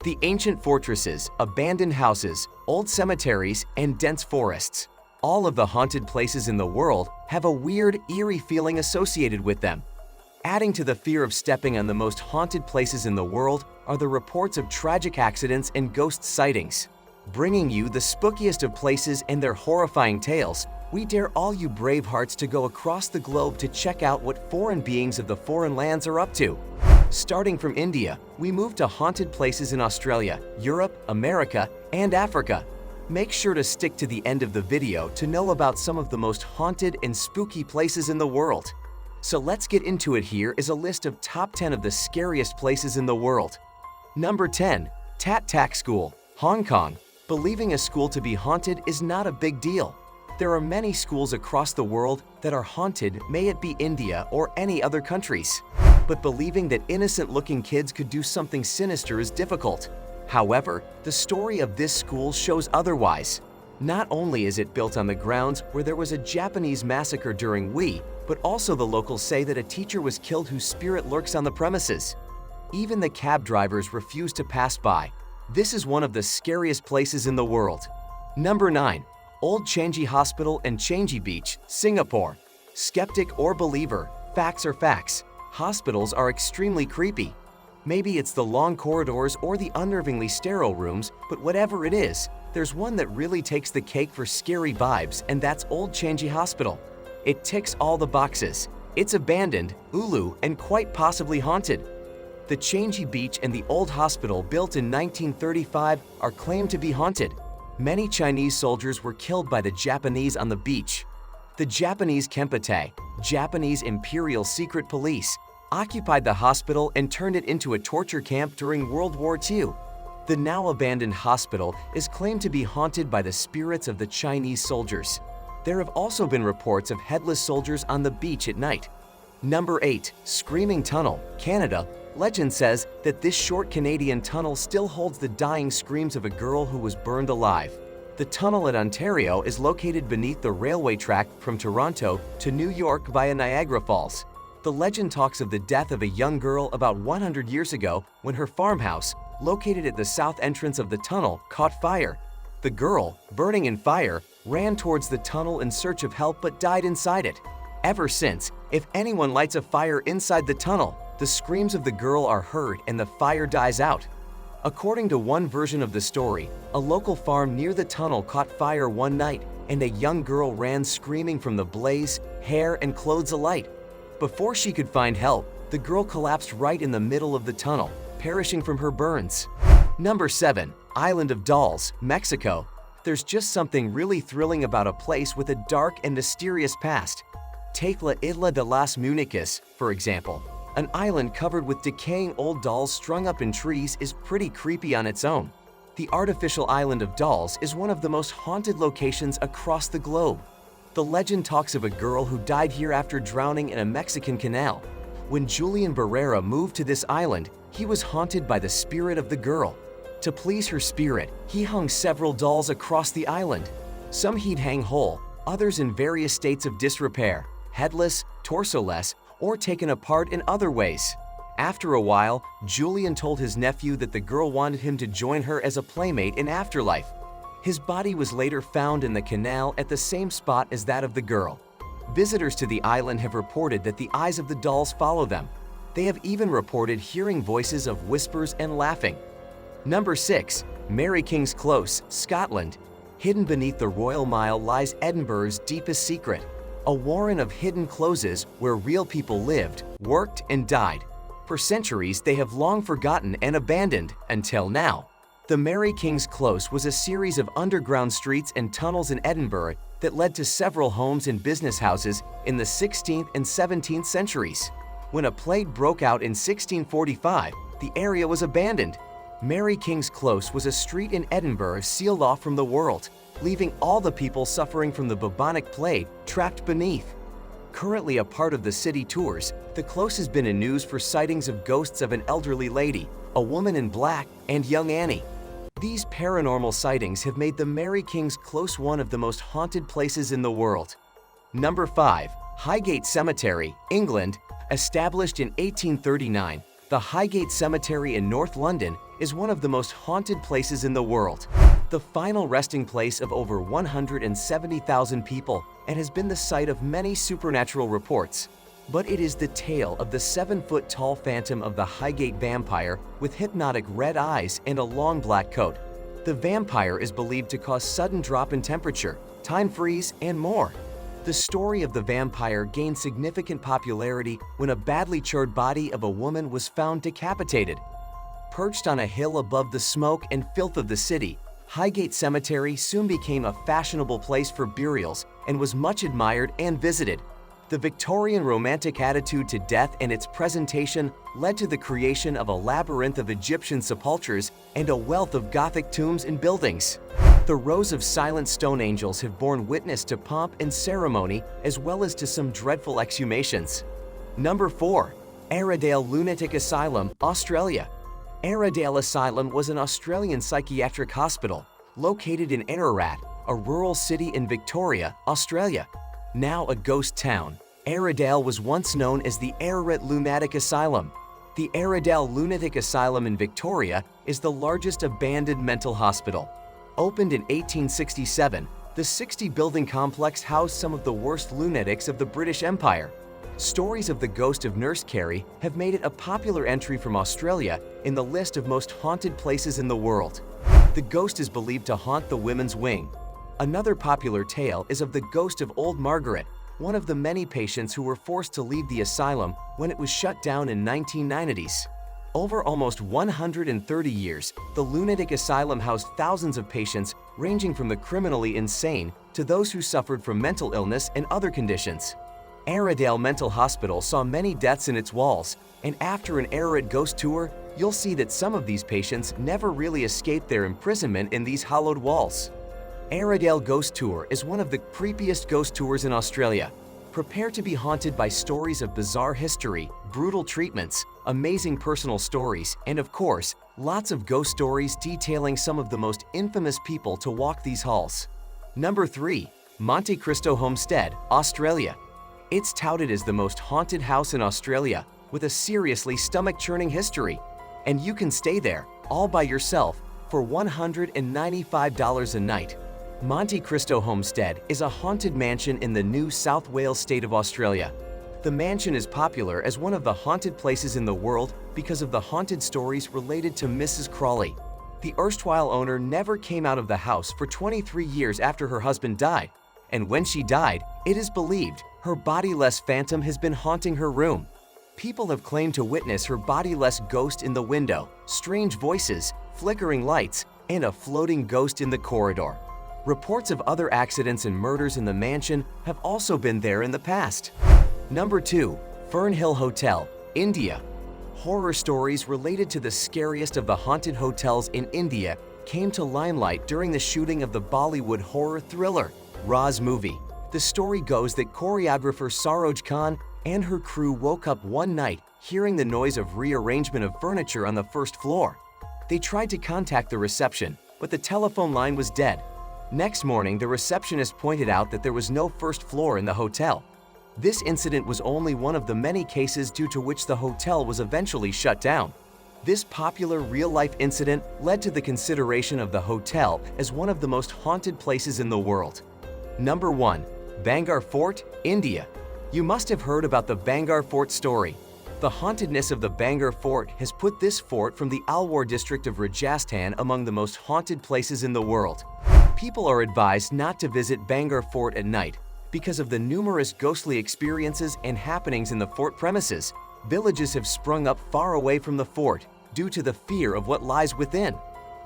The ancient fortresses, abandoned houses, old cemeteries, and dense forests. All of the haunted places in the world have a weird, eerie feeling associated with them. Adding to the fear of stepping on the most haunted places in the world are the reports of tragic accidents and ghost sightings. Bringing you the spookiest of places and their horrifying tales, we dare all you brave hearts to go across the globe to check out what foreign beings of the foreign lands are up to. Starting from India, we move to haunted places in Australia, Europe, America, and Africa. Make sure to stick to the end of the video to know about some of the most haunted and spooky places in the world. So let's get into it. Here is a list of top 10 of the scariest places in the world. Number 10. Tat Tak School, Hong Kong. Believing a school to be haunted is not a big deal. There are many schools across the world that are haunted, may it be India or any other countries. But believing that innocent-looking kids could do something sinister is difficult. However, the story of this school shows otherwise. Not only is it built on the grounds where there was a Japanese massacre during Wei, but also the locals say that a teacher was killed whose spirit lurks on the premises. Even the cab drivers refuse to pass by. This is one of the scariest places in the world. Number 9. Old Changi Hospital and Changi Beach, Singapore. Skeptic or believer, facts are facts. Hospitals are extremely creepy. Maybe it's the long corridors or the unnervingly sterile rooms, but whatever it is, there's one that really takes the cake for scary vibes, and that's Old Changi Hospital. It ticks all the boxes. It's abandoned, ulu, and quite possibly haunted. The Changi Beach and the old hospital, built in 1935, are claimed to be haunted. Many Chinese soldiers were killed by the Japanese on the beach. The Japanese Kempeitai, Japanese Imperial Secret Police, occupied the hospital and turned it into a torture camp during World War II. The now abandoned hospital is claimed to be haunted by the spirits of the Chinese soldiers. There have also been reports of headless soldiers on the beach at night. Number 8. Screaming Tunnel, Canada. Legend says that this short Canadian tunnel still holds the dying screams of a girl who was burned alive. The tunnel at Ontario is located beneath the railway track from Toronto to New York via Niagara Falls. The legend talks of the death of a young girl about 100 years ago when her farmhouse, located at the south entrance of the tunnel, caught fire. The girl, burning in fire, ran towards the tunnel in search of help but died inside it. Ever since, if anyone lights a fire inside the tunnel, the screams of the girl are heard and the fire dies out. According to one version of the story, a local farm near the tunnel caught fire one night and a young girl ran screaming from the blaze, hair and clothes alight. Before she could find help, the girl collapsed right in the middle of the tunnel, perishing from her burns. Number 7. Island of Dolls, Mexico. There's just something really thrilling about a place with a dark and mysterious past. Take La Isla de las Muñecas, for example. An island covered with decaying old dolls strung up in trees is pretty creepy on its own. The artificial island of dolls is one of the most haunted locations across the globe. The legend talks of a girl who died here after drowning in a Mexican canal. When Julian Barrera moved to this island, he was haunted by the spirit of the girl. To please her spirit, he hung several dolls across the island. Some he'd hang whole, others in various states of disrepair, headless, torso-less, or taken apart in other ways. After a while, Julian told his nephew that the girl wanted him to join her as a playmate in afterlife. His body was later found in the canal at the same spot as that of the girl. Visitors to the island have reported that the eyes of the dolls follow them. They have even reported hearing voices of whispers and laughing. Number 6. Mary King's Close, Scotland. Hidden beneath the Royal Mile lies Edinburgh's deepest secret, a warren of hidden closes where real people lived, worked, and died. For centuries, they have long forgotten and abandoned, until now. The Mary King's Close was a series of underground streets and tunnels in Edinburgh that led to several homes and business houses in the 16th and 17th centuries. When a plague broke out in 1645, the area was abandoned. Mary King's Close was a street in Edinburgh sealed off from the world, leaving all the people suffering from the bubonic plague trapped beneath. Currently a part of the city tours, the Close has been in news for sightings of ghosts of an elderly lady, a woman in black, and young Annie. These paranormal sightings have made the Mary King's Close one of the most haunted places in the world. Number 5. Highgate Cemetery, England. Established in 1839, The Highgate Cemetery in North London is one of the most haunted places in the world. The final resting place of over 170,000 people and has been the site of many supernatural reports. But it is the tale of the 7-foot-tall phantom of the Highgate vampire with hypnotic red eyes and a long black coat. The vampire is believed to cause sudden drop in temperature, time freeze, and more. The story of the vampire gained significant popularity when a badly charred body of a woman was found decapitated. Perched on a hill above the smoke and filth of the city, Highgate Cemetery soon became a fashionable place for burials and was much admired and visited. The Victorian romantic attitude to death and its presentation led to the creation of a labyrinth of Egyptian sepulchres and a wealth of Gothic tombs and buildings. The rows of silent stone angels have borne witness to pomp and ceremony as well as to some dreadful exhumations. Number 4. Airedale Lunatic Asylum, Australia. Airedale Asylum was an Australian psychiatric hospital located in Ararat, a rural city in Victoria, Australia. Now a ghost town, Airedale was once known as the Ararat Lunatic Asylum. The Airedale Lunatic Asylum in Victoria is the largest abandoned mental hospital. Opened in 1867, the 60-building complex housed some of the worst lunatics of the British Empire. Stories of the ghost of Nurse Carey have made it a popular entry from Australia in the list of most haunted places in the world. The ghost is believed to haunt the women's wing. Another popular tale is of the ghost of Old Margaret, one of the many patients who were forced to leave the asylum when it was shut down in 1990s. Over almost 130 years, the lunatic asylum housed thousands of patients ranging from the criminally insane to those who suffered from mental illness and other conditions. Airedale Mental Hospital saw many deaths in its walls, and after an Ararat ghost tour, you'll see that some of these patients never really escaped their imprisonment in these hollowed walls. Airedale Ghost Tour is one of the creepiest ghost tours in Australia. Prepare to be haunted by stories of bizarre history, brutal treatments, amazing personal stories, and of course, lots of ghost stories detailing some of the most infamous people to walk these halls. Number 3. Monte Cristo Homestead, Australia. It's touted as the most haunted house in Australia, with a seriously stomach-churning history. And you can stay there, all by yourself, for $195 a night. Monte Cristo Homestead is a haunted mansion in the New South Wales state of Australia. The mansion is popular as one of the haunted places in the world because of the haunted stories related to Mrs. Crawley. The erstwhile owner never came out of the house for 23 years after her husband died, and when she died, it is believed her bodiless phantom has been haunting her room. People have claimed to witness her bodiless ghost in the window, strange voices, flickering lights, and a floating ghost in the corridor. Reports of other accidents and murders in the mansion have also been there in the past. Number 2. Fernhill Hotel, India. Horror stories related to the scariest of the haunted hotels in India came to limelight during the shooting of the Bollywood horror thriller, Raz movie. The story goes that choreographer Saroj Khan and her crew woke up one night hearing the noise of rearrangement of furniture on the first floor. They tried to contact the reception, but the telephone line was dead. Next morning, the receptionist pointed out that there was no first floor in the hotel. This incident was only one of the many cases due to which the hotel was eventually shut down. This popular real-life incident led to the consideration of the hotel as one of the most haunted places in the world. Number 1. Bangar Fort, India. You must have heard about the Bangar Fort story. The hauntedness of the Bangar Fort has put this fort from the Alwar district of Rajasthan among the most haunted places in the world. People are advised not to visit Bangar Fort at night because of the numerous ghostly experiences and happenings in the fort premises. Villages have sprung up far away from the fort due to the fear of what lies within.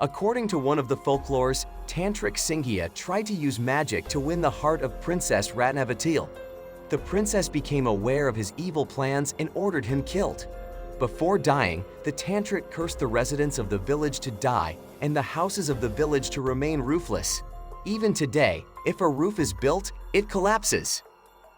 According to one of the folklores, Tantric Singhia tried to use magic to win the heart of Princess Ratnavatil. The princess became aware of his evil plans and ordered him killed. Before dying, the Tantric cursed the residents of the village to die and the houses of the village to remain roofless. Even today, if a roof is built, it collapses.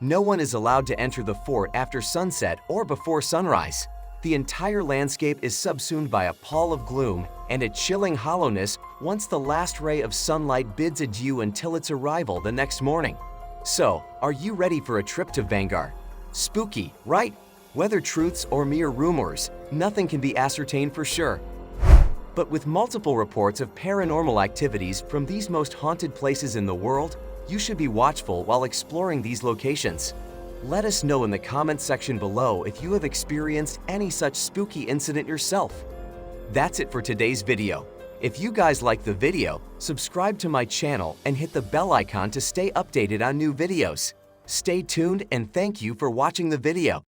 No one is allowed to enter the fort after sunset or before sunrise. The entire landscape is subsumed by a pall of gloom and a chilling hollowness once the last ray of sunlight bids adieu until its arrival the next morning. So, are you ready for a trip to Bangar? Spooky, right? Whether truths or mere rumors, nothing can be ascertained for sure. But with multiple reports of paranormal activities from these most haunted places in the world, you should be watchful while exploring these locations. Let us know in the comments section below if you have experienced any such spooky incident yourself. That's it for today's video. If you guys like the video, subscribe to my channel and hit the bell icon to stay updated on new videos. Stay tuned and thank you for watching the video.